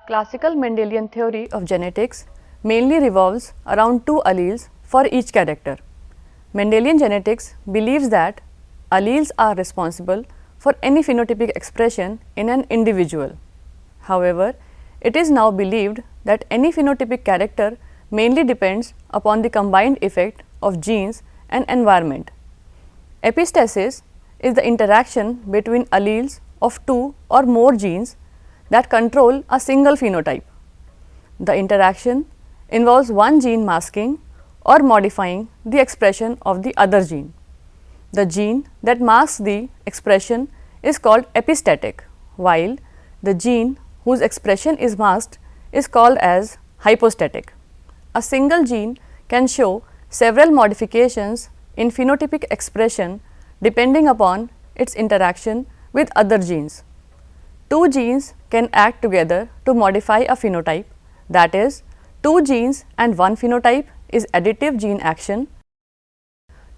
Classical Mendelian theory of genetics mainly revolves around two alleles for each character. Mendelian genetics believes that alleles are responsible for any phenotypic expression in an individual. However, it is now believed that any phenotypic character mainly depends upon the combined effect of genes and environment. Epistasis is the interaction between alleles of two or more genes that control a single phenotype. The interaction involves one gene masking or modifying the expression of the other gene. The gene that masks the expression is called epistatic, while the gene whose expression is masked is called as hypostatic. A single gene can show several modifications in phenotypic expression depending upon its interaction with other genes. Two genes can act together to modify a phenotype, that is, two genes and one phenotype is additive gene action.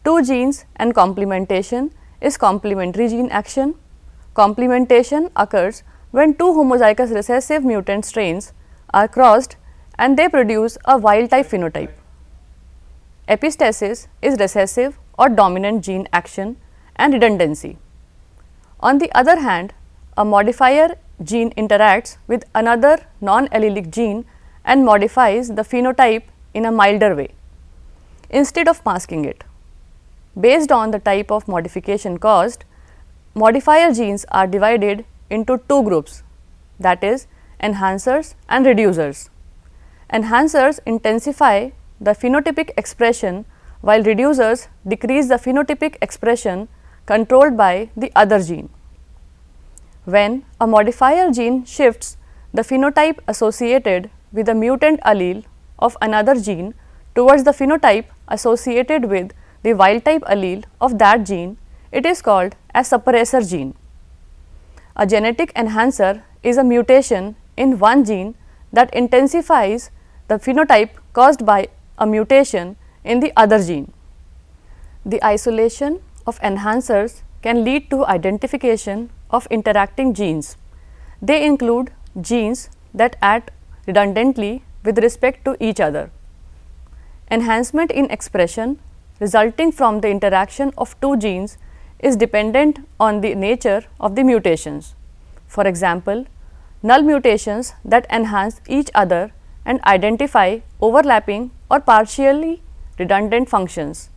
Two genes and complementation is complementary gene action. Complementation occurs when two homozygous recessive mutant strains are crossed and they produce a wild type phenotype. Epistasis is recessive or dominant gene action and redundancy. On the other hand, a modifier gene interacts with another non-allelic gene and modifies the phenotype in a milder way, instead of masking it. Based on the type of modification caused, modifier genes are divided into two groups, that is, enhancers and reducers. Enhancers intensify the phenotypic expression while reducers decrease the phenotypic expression controlled by the other gene. When a modifier gene shifts the phenotype associated with a mutant allele of another gene towards the phenotype associated with the wild type allele of that gene, it is called as suppressor gene. A genetic enhancer is a mutation in one gene that intensifies the phenotype caused by a mutation in the other gene. The isolation of enhancers can lead to identification of interacting genes. They include genes that act redundantly with respect to each other. Enhancement in expression resulting from the interaction of two genes is dependent on the nature of the mutations. For example, null mutations that enhance each other and identify overlapping or partially redundant functions.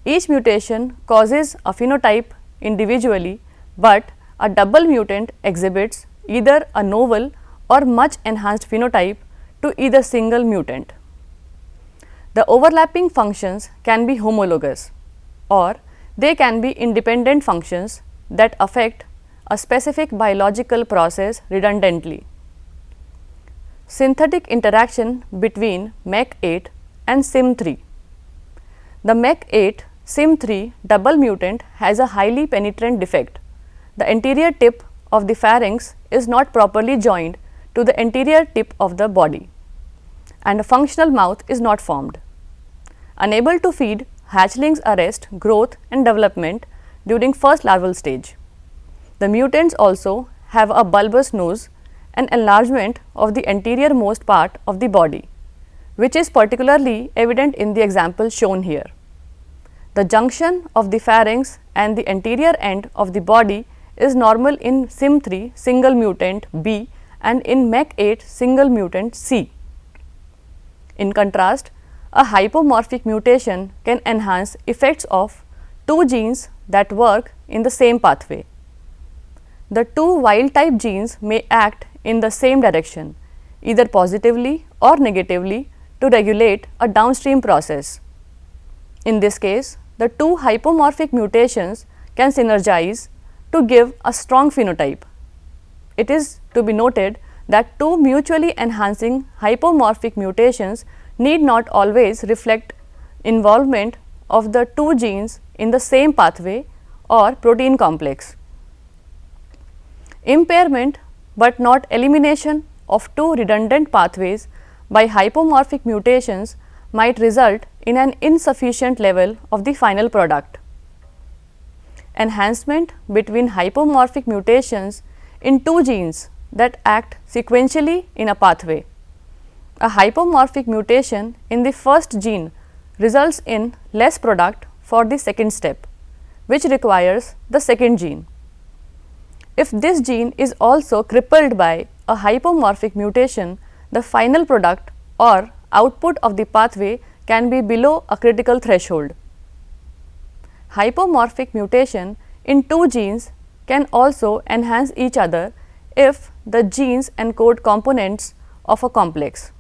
Each mutation causes a phenotype individually, but a double mutant exhibits either a novel or much enhanced phenotype to either single mutant. The overlapping functions can be homologous, or they can be independent functions that affect a specific biological process redundantly. Synthetic interaction between MEC8 and SIM3. The MEC8 SIM3 double mutant has a highly penetrant defect. The anterior tip of the pharynx is not properly joined to the anterior tip of the body, and a functional mouth is not formed. Unable to feed, hatchlings arrest growth and development during first larval stage. The mutants also have a bulbous nose and enlargement of the anterior most part of the body, which is particularly evident in the example shown here. The junction of the pharynx and the anterior end of the body is normal in SIM3 single mutant B and in MEC8 single mutant C. In contrast, a hypomorphic mutation can enhance effects of two genes that work in the same pathway. The two wild type genes may act in the same direction, either positively or negatively, to regulate a downstream process. In this case, the two hypomorphic mutations can synergize to give a strong phenotype. It is to be noted that two mutually enhancing hypomorphic mutations need not always reflect involvement of the two genes in the same pathway or protein complex. Impairment but not elimination of two redundant pathways by hypomorphic mutations might result in an insufficient level of the final product. Enhancement between hypomorphic mutations in two genes that act sequentially in a pathway. A hypomorphic mutation in the first gene results in less product for the second step, which requires the second gene. If this gene is also crippled by a hypomorphic mutation, the final product or output of the pathway can be below a critical threshold. Hypomorphic mutation in two genes can also enhance each other if the genes encode components of a complex.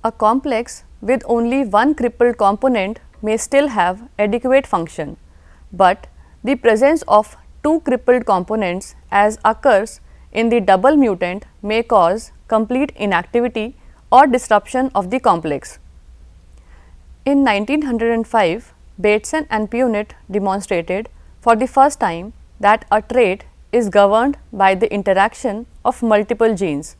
A complex with only one crippled component may still have adequate function, but the presence of two crippled components, as occurs in the double mutant, may cause complete inactivity or disruption of the complex. In 1905, Bateson and Punnett demonstrated for the first time that a trait is governed by the interaction of multiple genes.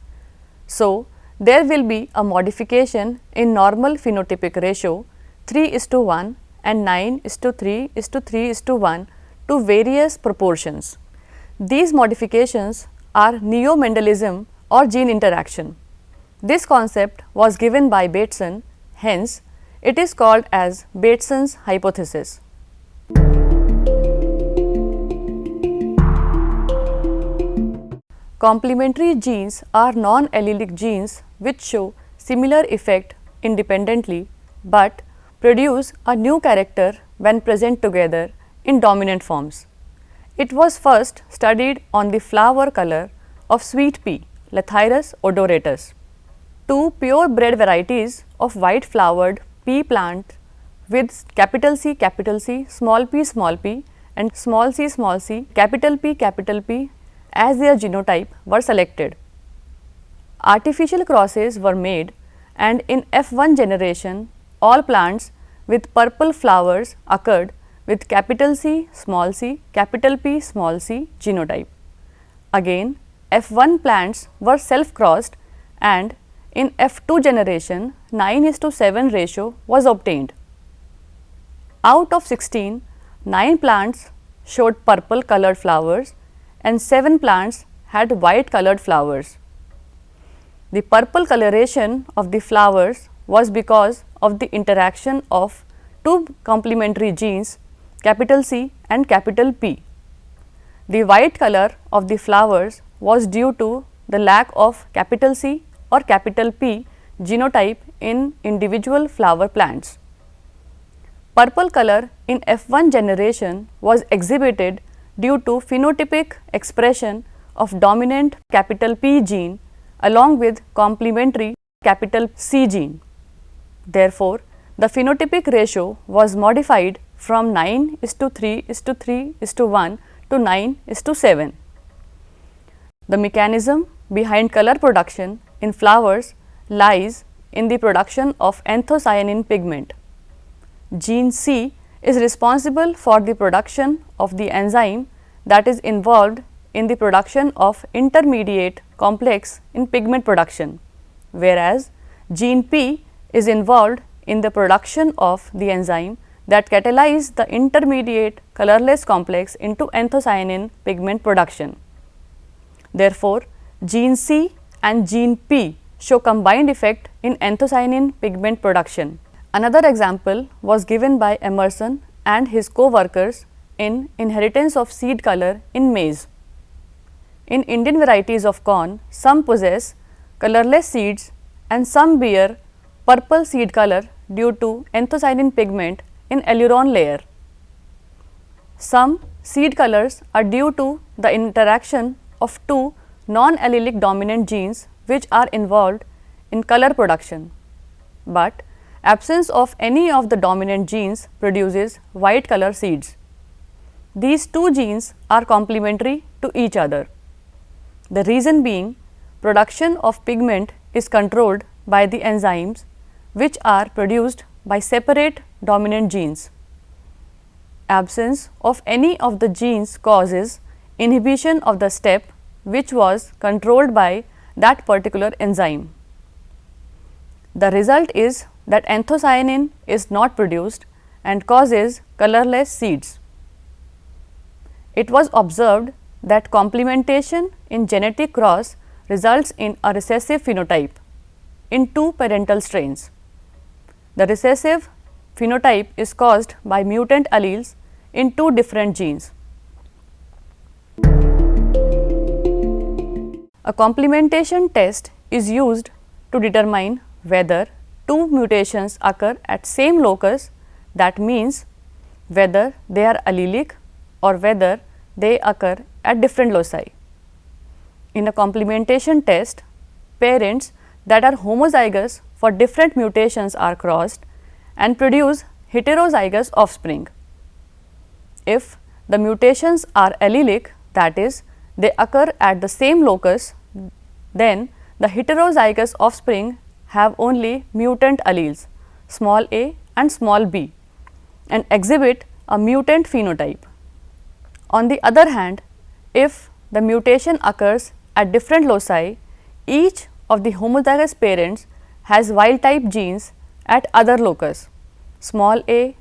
So, there will be a modification in normal phenotypic ratio 3:1 and 9:3:3:1 to various proportions. These modifications are neo-Mendelism or gene interaction. This concept was given by Bateson, hence it is called as Bateson's hypothesis. Complementary genes are non-allelic genes which show similar effect independently, but produce a new character when present together in dominant forms. It was first studied on the flower color of sweet pea, Lathyrus odoratus. Two purebred varieties of white flowered pea plant with capital C, small p and small c, capital P as their genotype were selected. Artificial crosses were made, and in F1 generation all plants with purple flowers occurred with capital C, capital P, small c genotype. Again, F1 plants were self crossed, and in F2 generation 9:7 ratio was obtained. Out of 16, 9 plants showed purple colored flowers and 7 plants had white colored flowers. The purple coloration of the flowers was because of the interaction of two complementary genes capital C and capital P. The white color of the flowers was due to the lack of capital C or capital P genotype in individual flower plants. Purple color in F1 generation was exhibited due to phenotypic expression of dominant capital P gene along with complementary capital C gene. Therefore, the phenotypic ratio was modified from 9:3:3:1 to 9:7. The mechanism behind color production in flowers lies in the production of anthocyanin pigment. Gene C is responsible for the production of the enzyme that is involved in the production of intermediate complex in pigment production, whereas gene P is involved in the production of the enzyme that catalyze the intermediate colorless complex into anthocyanin pigment production. Therefore, gene C and gene P show combined effect in anthocyanin pigment production. Another example was given by Emerson and his co-workers in inheritance of seed color in maize. In Indian varieties of corn, some possess colorless seeds and some bear purple seed color due to anthocyanin pigment in aileron layer. Some seed colors are due to the interaction of two non-allelic dominant genes which are involved in color production, but absence of any of the dominant genes produces white color seeds. These two genes are complementary to each other. The reason being, production of pigment is controlled by the enzymes which are produced by separate dominant genes. Absence of any of the genes causes inhibition of the step which was controlled by that particular enzyme. The result is that anthocyanin is not produced and causes colorless seeds. It was observed that complementation in genetic cross results in a recessive phenotype in two parental strains. The recessive phenotype is caused by mutant alleles in two different genes. A complementation test is used to determine whether two mutations occur at same locus, that means whether they are allelic or whether they occur at different loci. In a complementation test, parents that are homozygous for different mutations are crossed and produce heterozygous offspring. If the mutations are allelic, that is, they occur at the same locus, then the heterozygous offspring have only mutant alleles small a and small b and exhibit a mutant phenotype. On the other hand, if the mutation occurs at different loci, each of the homozygous parents has wild type genes at other locus small a,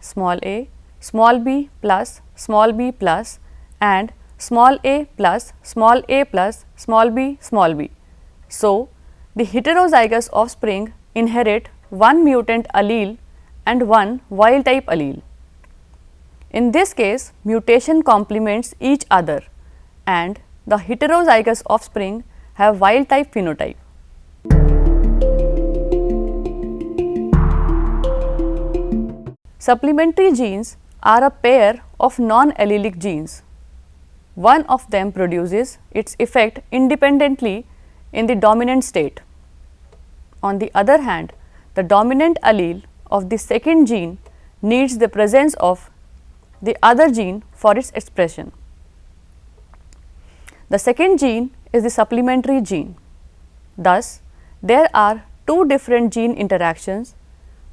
small b plus, small b plus and small a plus, small a plus, small b, small b. So, the heterozygous offspring inherit one mutant allele and one wild type allele. In this case, mutation complements each other and the heterozygous offspring have wild type phenotype. Supplementary genes are a pair of non-allelic genes. One of them produces its effect independently in the dominant state. On the other hand, the dominant allele of the second gene needs the presence of the other gene for its expression. The second gene is the supplementary gene. Thus, there are two different gene interactions,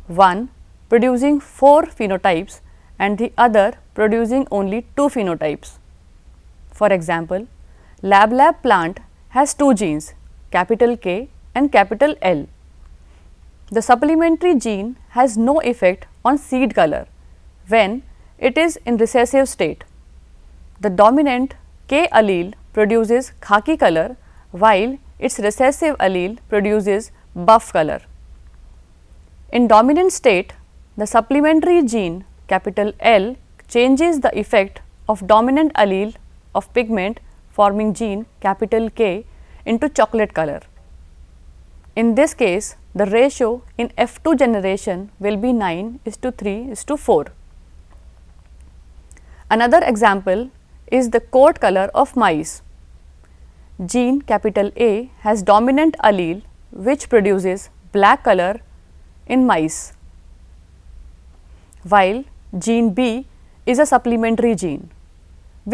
one producing 4 phenotypes and the other producing only 2 phenotypes. For example, lab plant has two genes, capital K and capital L. The supplementary gene has no effect on seed color when it is in recessive state. The dominant K allele produces khaki color while its recessive allele produces buff color. In dominant state, the supplementary gene capital L changes the effect of dominant allele of pigment forming gene capital K into chocolate color. In this case, the ratio in F2 generation will be 9:3:4. Another example is the coat color of mice. Gene capital A has dominant allele which produces black color in mice, while gene B is a supplementary gene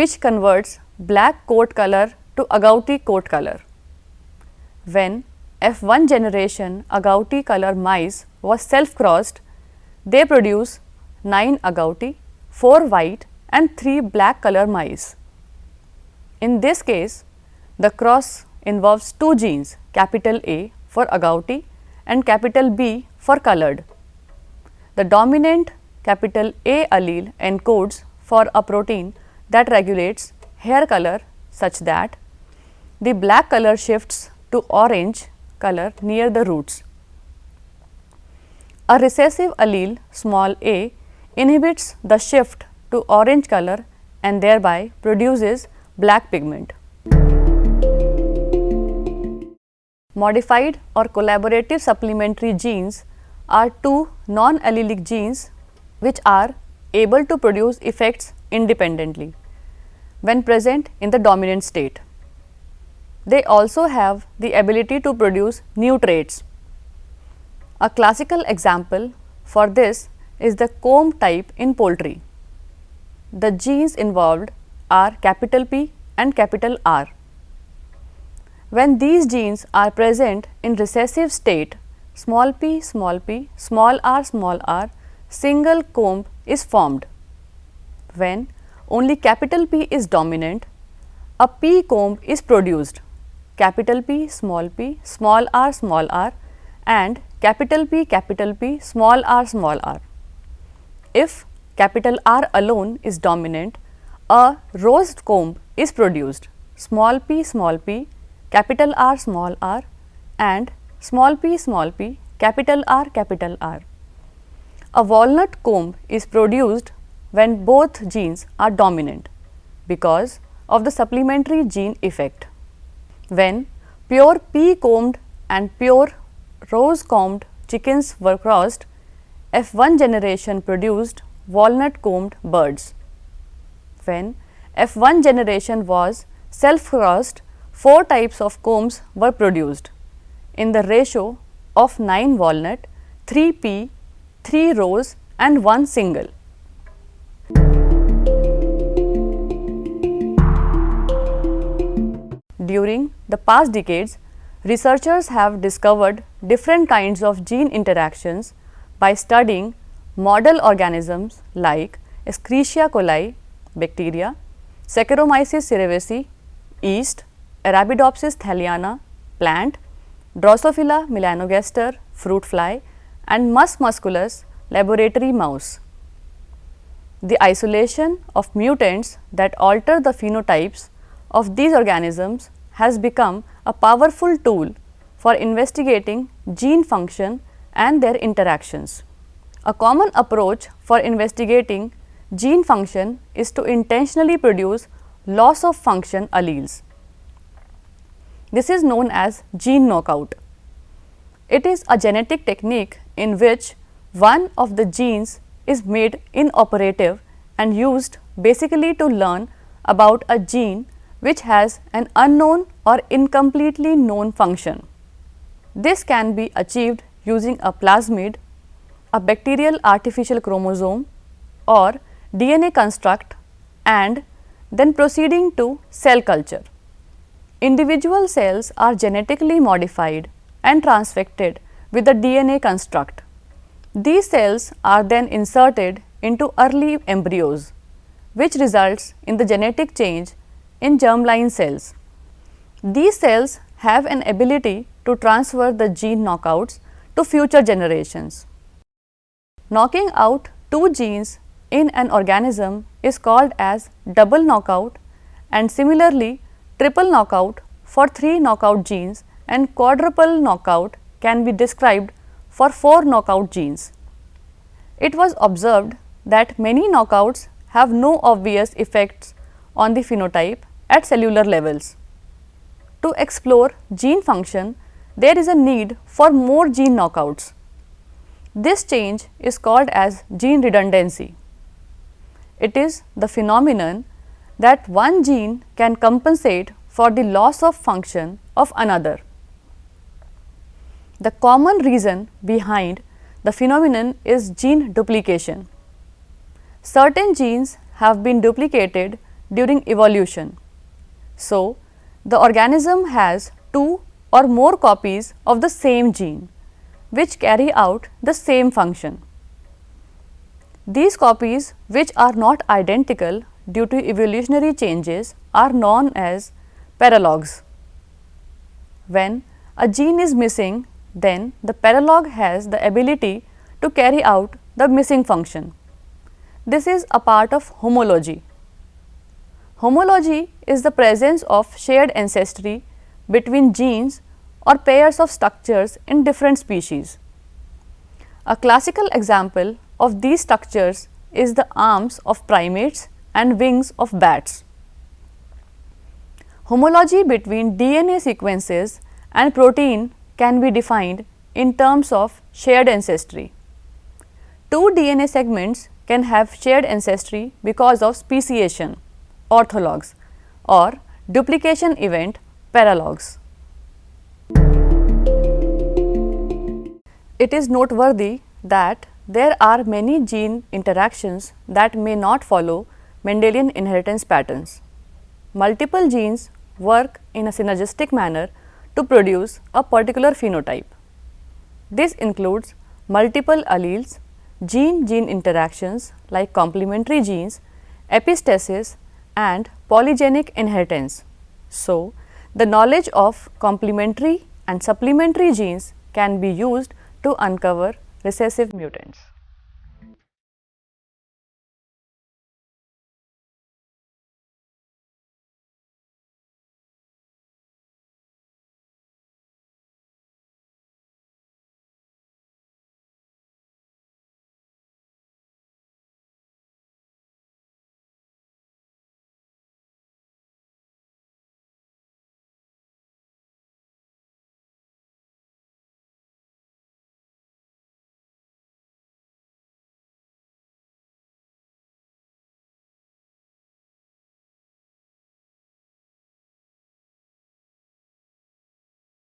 which converts black coat color to agouti coat color. When F1 generation agouti color mice was self crossed, they produce 9 agouti, 4 white and 3 black color mice. In this case, the cross involves two genes, capital A for agouti and capital B for colored. The dominant capital A allele encodes for a protein that regulates hair color such that the black color shifts to orange color near the roots. A recessive allele small a inhibits the shift to orange color and thereby produces black pigment. Modified or collaborative supplementary genes are two non-allelic genes which are able to produce effects independently when present in the dominant state. They also have the ability to produce new traits. A classical example for this is the comb type in poultry. The genes involved are capital P and capital R. When these genes are present in recessive state, small p, small r, single comb is formed. When only capital P is dominant, a P comb is produced, capital P, small r and capital P, small r. If capital R alone is dominant, a rose comb is produced, small p, capital R, small r, and small p, capital R. A walnut comb is produced when both genes are dominant because of the supplementary gene effect. When pure pea combed and pure rose combed chickens were crossed, F1 generation produced walnut combed birds. When F1 generation was self crossed, 4 types of combs were produced in the ratio of 9 walnut, 3 pea, 3 rose and 1 single. During the past decades, researchers have discovered different kinds of gene interactions by studying model organisms like Escherichia coli, bacteria, Saccharomyces cerevisiae, yeast, Arabidopsis thaliana, plant, Drosophila melanogaster, fruit fly, and Mus musculus, laboratory mouse. The isolation of mutants that alter the phenotypes of these organisms has become a powerful tool for investigating gene function and their interactions. A common approach for investigating gene function is to intentionally produce loss of function alleles. This is known as gene knockout. It is a genetic technique in which one of the genes is made inoperative and used basically to learn about a gene which has an unknown or incompletely known function. This can be achieved using a plasmid, a bacterial artificial chromosome or DNA construct, and then proceeding to cell culture. Individual cells are genetically modified and transfected with the DNA construct. These cells are then inserted into early embryos, which results in the genetic change in germline cells. These cells have an ability to transfer the gene knockouts to future generations. Knocking out 2 genes in an organism is called as double knockout, and similarly triple knockout for 3 knockout genes and quadruple knockout can be described for 4 knockout genes. It was observed that many knockouts have no obvious effects on the phenotype at cellular levels. To explore gene function, there is a need for more gene knockouts. This change is called as gene redundancy. It is the phenomenon that one gene can compensate for the loss of function of another. The common reason behind the phenomenon is gene duplication. Certain genes have been duplicated during evolution. So, the organism has 2 or more copies of the same gene which carry out the same function. These copies, which are not identical due to evolutionary changes, are known as paralogs. When a gene is missing, then the paralog has the ability to carry out the missing function. This is a part of homology. Homology is the presence of shared ancestry between genes or pairs of structures in different species. A classical example of these structures is the arms of primates and wings of bats. Homology between DNA sequences and protein can be defined in terms of shared ancestry. 2 DNA segments can have shared ancestry because of speciation, orthologs, or duplication event, paralogs. It is noteworthy that there are many gene interactions that may not follow Mendelian inheritance patterns. Multiple genes work in a synergistic manner to produce a particular phenotype. This includes multiple alleles, gene-gene interactions like complementary genes, epistasis, and polygenic inheritance. So, the knowledge of complementary and supplementary genes can be used to uncover recessive mutants.